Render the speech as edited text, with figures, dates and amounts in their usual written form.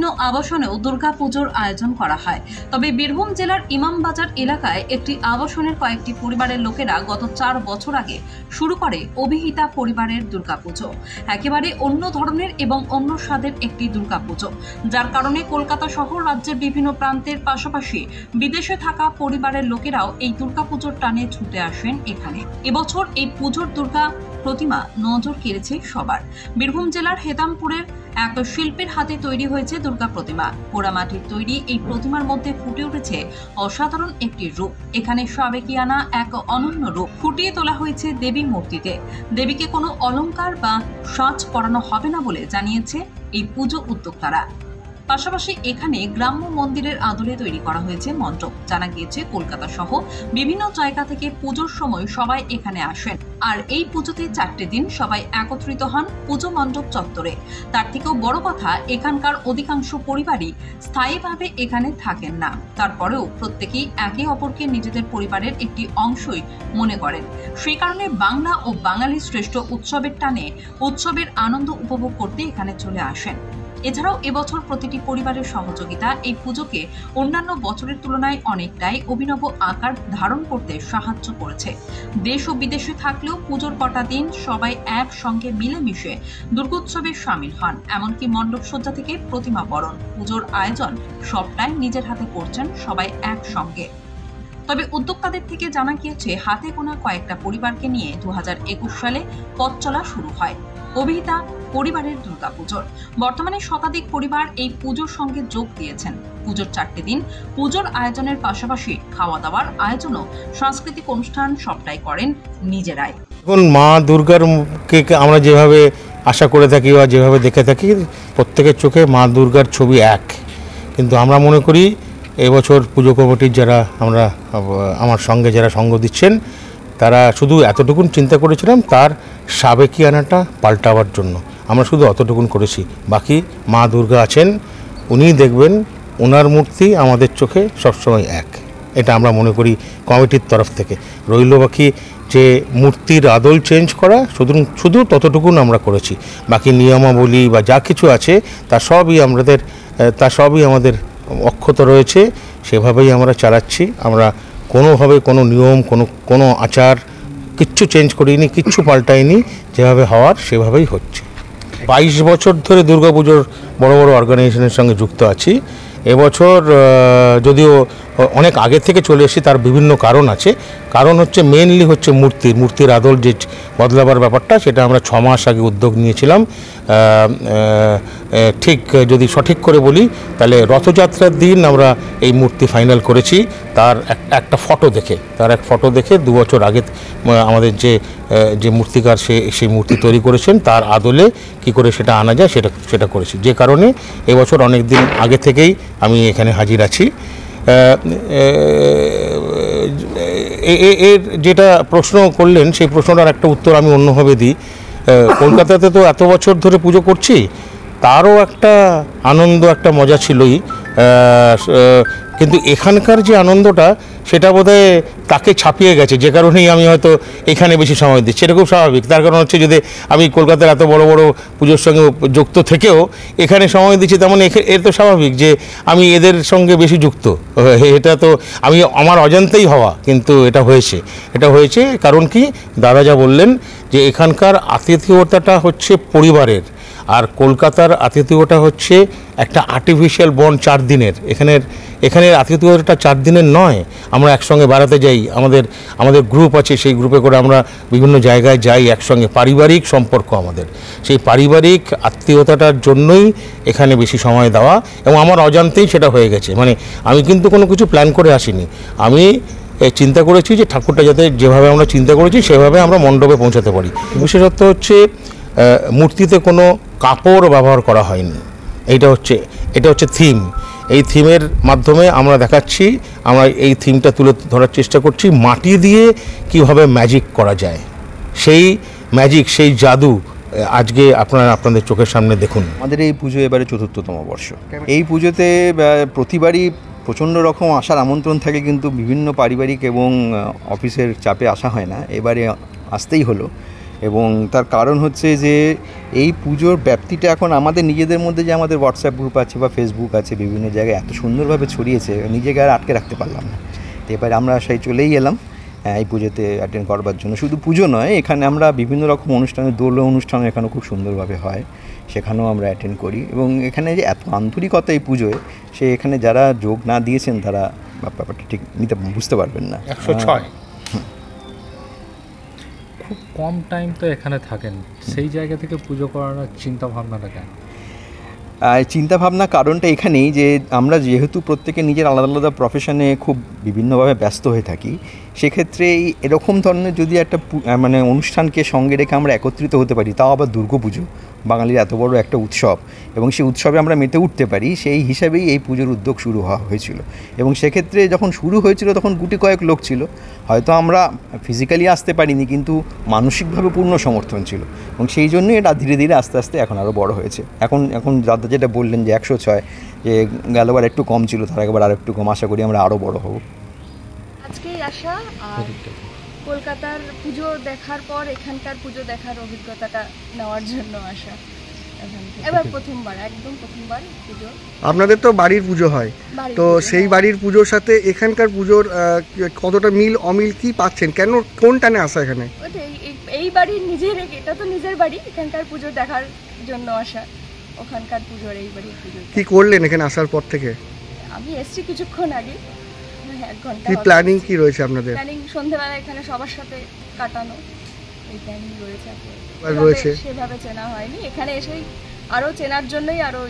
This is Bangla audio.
বিভিন্ন আবাসনেও দুর্গাপুজোর আয়োজন করা হয়। তবে বীরভূম জেলার ইমামবাজার এলাকায় একটি আবাসনের কয়েকটি পরিবারের লোকেরা গত 4 বছর আগে শুরু করে অভিহিতা পরিবারের দুর্গাপুজো। একেবারে অন্য ধরনের এবং অন্য স্বাদের একটি দুর্গাপুজো, যার কারণে কলকাতা সহ রাজ্যের বিভিন্ন প্রান্তের পাশাপাশি বিদেশে থাকা পরিবারের লোকেরাও এই দুর্গাপুজোর টানে ছুটে আসেন এখানে। এবছর এই পুজোর দুর্গা প্রতিমা নজর কেড়েছে সবার। বীরভূম জেলার হেতামপুরের এক শিল্পীর হাতে তৈরি হয়েছে দুর্গা প্রতিমা। পোড়ামাটির তৈরি এই প্রতিমার মধ্যে ফুটে উঠেছে অসাধারণ একটি রূপ। এখানে সাবেকিয়ানা এক অনন্য রূপ ফুটিয়ে তোলা হয়েছে দেবী মূর্তিতে। দেবীকে কোনো অলংকার বা সাজ পরানো হবে না বলে জানিয়েছে এই পুজো উদ্যোক্তারা। পাশাপাশি এখানে গ্রাম্য মন্দিরের আদলে তৈরি করা হয়েছে মণ্ডপ। জানা গিয়েছে কলকাতা সহ বিভিন্ন জায়গা থেকে পুজোর সময় সবাই এখানে আসেন, আর এই পুজোতে 4টে দিন সবাই একত্রিত হন পুজো মণ্ডপ চত্বরে। তার থেকেও বড় কথা, এখানকার অধিকাংশ পরিবারই স্থায়ীভাবে এখানে থাকেন না। তারপরেও প্রত্যেকেই একে অপরকে নিজেদের পরিবারের একটি অংশই মনে করেন। সেই কারণে বাংলা ও বাঙালির শ্রেষ্ঠ উৎসবের টানে উৎসবের আনন্দ উপভোগ করতে এখানে চলে আসেন। এছাড়াও এবছর প্রতিটি পরিবারের সহযোগিতা এই পুজোকে অন্যান্য বছরের তুলনায় অনেকটাই অভিনব আকার ধারণ করতে সাহায্য করেছে। দেশ ও বিদেশে থাকলেও পুজোর কটা দিন সবাই একসঙ্গে মিলেমিশে দুর্গোৎসবে সামিল হন। এমনকি মণ্ডপসজ্জা থেকে প্রতিমা বরণ, পুজোর আয়োজন সবটাই নিজের হাতে করছেন সবাই একসঙ্গে। তবে উদ্যোক্তাদের থেকে জানা গিয়েছে হাতে গোনা কয়েকটা পরিবারকে নিয়ে 2021 সালে পথ চলা শুরু হয় অভিহিতা পরিবারের দুর্গাপুজোর। বর্তমানে শতাধিক পরিবার এই পুজোর সঙ্গে যোগ দিয়েছেন। পুজোর 4টে দিন পুজোর আয়োজনের পাশাপাশি খাওয়া দাওয়ার আয়োজনও সাংস্কৃতিক অনুষ্ঠান সবটাই করেন নিজেরাই। এখন মা দুর্গাকে আমরা যেভাবে আশা করে থাকি বা যেভাবে দেখে থাকি, প্রত্যেকের চোখে মা দুর্গার ছবি এক। কিন্তু আমরা মনে করি এবছর পুজো কমিটির যারা আমার সঙ্গে যারা সঙ্গ দিচ্ছেন, তারা শুধু এতটুকুন চিন্তা করেছিলাম তার সাবেকিয়ানাটা পাল্টাবার জন্য। আমরা শুধু অতটুকুন করেছি, বাকি মা দুর্গা আছেন, উনিই দেখবেন, ওনার মূর্তি আমাদের চোখে সবসময় এক। এটা আমরা মনে করি কমিটির তরফ থেকে। রইল বাকি যে মূর্তির আদল চেঞ্জ করা, শুধু ততটুকুন আমরা করেছি। বাকি নিয়মাবলী বা যা কিছু আছে তা সবই আমাদের অক্ষত রয়েছে, সেভাবেই আমরা চালাচ্ছি। আমরা কোনোভাবে কোনো নিয়ম কোনো আচার কিচ্ছু চেঞ্জ করিনি, কিচ্ছু পাল্টাইনি, যেভাবে হওয়ার সেভাবেই হচ্ছে। 22 বছর ধরে দুর্গাপুজোর বড় বড় অর্গানাইজেশনের সঙ্গে যুক্ত আছি। এবছর যদিও অনেক আগে থেকে চলে এসেছি, তার বিভিন্ন কারণ আছে। কারণ হচ্ছে মেইনলি হচ্ছে মূর্তির আদল যে বদলাবার ব্যাপারটা, সেটা আমরা 6 মাস আগে উদ্যোগ নিয়েছিলাম। ঠিক যদি সঠিক করে বলি তাহলে রথযাত্রার দিন আমরা এই মূর্তি ফাইনাল করেছি। তার এক ফটো দেখে 2 বছর আগে আমাদের যে মূর্তিকার সেই মূর্তি তৈরি করেছেন, তার আদলে কি করে সেটা আনা যায় সেটা করেছি। যে কারণে এবছর অনেক দিন আগে থেকেই আমি এখানে হাজির আছি। এর যেটা প্রশ্ন করলেন, সেই প্রশ্নটার একটা উত্তর আমি অন্যভাবে দিই। কলকাতাতে তো এত বছর ধরে পুজো করছি, তারও একটা আনন্দ, একটা মজা ছিলই, কিন্তু এখানকার যে আনন্দটা সেটা বোধহয় তাকে ছাপিয়ে গেছে, যে কারণেই আমি হয়তো এখানে বেশি সময় দিচ্ছি। এটা খুব স্বাভাবিক। তার কারণ হচ্ছে, যদি আমি কলকাতার এত বড় বড় পুজোর সঙ্গে যুক্ত থেকেও এখানে সময় দিচ্ছি, তেমন এর তো স্বাভাবিক যে আমি এদের সঙ্গে বেশি যুক্ত। এটা তো আমার অজান্তেই হওয়া, কিন্তু এটা হয়েছে কারণ কি, দাদা যা বললেন যে এখানকার আতিথেয়তাটা হচ্ছে পরিবারের, আর কলকাতার আতিথেয়তা হচ্ছে একটা আর্টিফিশিয়াল বন্ড 4 দিনের। এখানের আতিথেয়তাটা 4 দিনের নয়। আমরা একসঙ্গে বেড়াতে যাই, আমাদের গ্রুপ আছে, সেই গ্রুপে করে আমরা বিভিন্ন জায়গায় যাই একসঙ্গে। পারিবারিক সম্পর্ক আমাদের, সেই পারিবারিক আত্মীয়তাটার জন্যই এখানে বেশি সময় দেওয়া, এবং আমার অজান্তেই সেটা হয়ে গেছে। মানে আমি কিন্তু কোনো কিছু প্ল্যান করে আসিনি। আমি চিন্তা করেছি যে ঠাকুরটা যাতে যেভাবে আমরা চিন্তা করেছি সেভাবে আমরা মণ্ডপে পৌঁছাতে পারি। বিশেষত্ব হচ্ছে মূর্তিতে কোনো কাপড় ব্যবহার করা হয়নি। এটা হচ্ছে থিম। এই থিমের মাধ্যমে আমরা দেখাচ্ছি, আমরা এই থিমটা তুলে ধরার চেষ্টা করছি মাটি দিয়ে কিভাবে ম্যাজিক করা যায়। সেই ম্যাজিক, সেই জাদু আজকে আপনাদের চোখের সামনে দেখুন। আমাদের এই পুজো এবারে ৪র্থতম বর্ষ। এই পুজোতে প্রতিবারই প্রচণ্ড রকম আসার আমন্ত্রণ থাকে, কিন্তু বিভিন্ন পারিবারিক এবং অফিসের চাপে আসা হয় না। এবারে আসতেই হলো, এবং তার কারণ হচ্ছে যে এই পুজোর ব্যাপ্তিটা এখন আমাদের নিজেদের মধ্যে, যে আমাদের হোয়াটসঅ্যাপ গ্রুপ আছে বা ফেসবুক আছে, বিভিন্ন জায়গায় এত সুন্দরভাবে ছড়িয়েছে, নিজেকে আর আটকে রাখতে পারলাম না। তো এবারে আমরা সেই চলেই এলাম এই পুজোতে অ্যাটেন্ড করবার জন্য। শুধু পুজো নয়, এখানে আমরা বিভিন্ন রকম অনুষ্ঠানে, দোল অনুষ্ঠান এখানে খুব সুন্দরভাবে হয়, সেখানেও আমরা অ্যাটেন্ড করি। এবং এখানে যে এত আন্তরিকতা এই পুজোয়, সে এখানে যারা যোগ না দিয়েছেন তারা ব্যাপারটা ঠিক বুঝতে পারবেন না। 106 খুব কম টাইম তো এখানে থাকেন, সেই জায়গা থেকে পুজো করানোর চিন্তা ভাবনাটা কেন? চিন্তাভাবনা কারণটা এখানেই যে আমরা যেহেতু প্রত্যেকে নিজের আলাদা আলাদা প্রফেশনে খুব বিভিন্নভাবে ব্যস্ত হয়ে থাকি, সেক্ষেত্রে এরকম ধরনের যদি একটা মানে অনুষ্ঠানকে সঙ্গে রেখে আমরা একত্রিত হতে পারি, তাও আবার দুর্গাপুজো, বাঙালির এত বড় একটা উৎসব, এবং সেই উৎসবে আমরা মেতে উঠতে পারি, সেই হিসাবেই এই পুজোর উদ্যোগ শুরু হয়েছিল। এবং সেক্ষেত্রে যখন শুরু হয়েছিল তখন গুটি কয়েক লোক ছিল, হয়তো আমরা ফিজিক্যালি আসতে পারিনি, কিন্তু মানসিকভাবে পূর্ণ সমর্থন ছিল, এবং সেই জন্যই এটা ধীরে ধীরে আস্তে আস্তে এখন আরও বড় হয়েছে। এখন দাদা যেটা বললেন যে 106, যে গেলবার একটু কম ছিল, তার একবার আরও একটু কম, আশা করি আমরা আরও বড় হব। আজকেই আসা আর কলকাতার পুজো দেখার পর এখানকার পুজো দেখার অভিজ্ঞতাটা নেওয়ার জন্য আসা। এবার প্রথমবার, একদম প্রথমবার পুজো। আপনাদের তো বাড়ির পুজো হয়, তো সেই বাড়ির পুজোর সাথে এখানকার পুজোর কতটা মিল অমিল কি পাচ্ছেন, কেন কোন টানে আসা এখানে? এই বাড়ির নিজের, এটা তো নিজের বাড়ি, এখানকার পুজো দেখার জন্য আসা, ওখানকার পুজোর এই বাড়ির পুজো। কি করলেন এখানে আসার পর থেকে? আমি এসছি কিছুক্ষণ আগে, 1 ঘন্টা। কি প্ল্যানিং কি রয়েছে আপনাদের? প্ল্যানিং সন্ধ্যাবেলা এখানে সবার সাথে কাটানো, এই প্ল্যানিং রয়েছে। রয়েছে সেভাবে চেনা হয়নি, এখানে এসেই আরও চেনার জন্যই আরও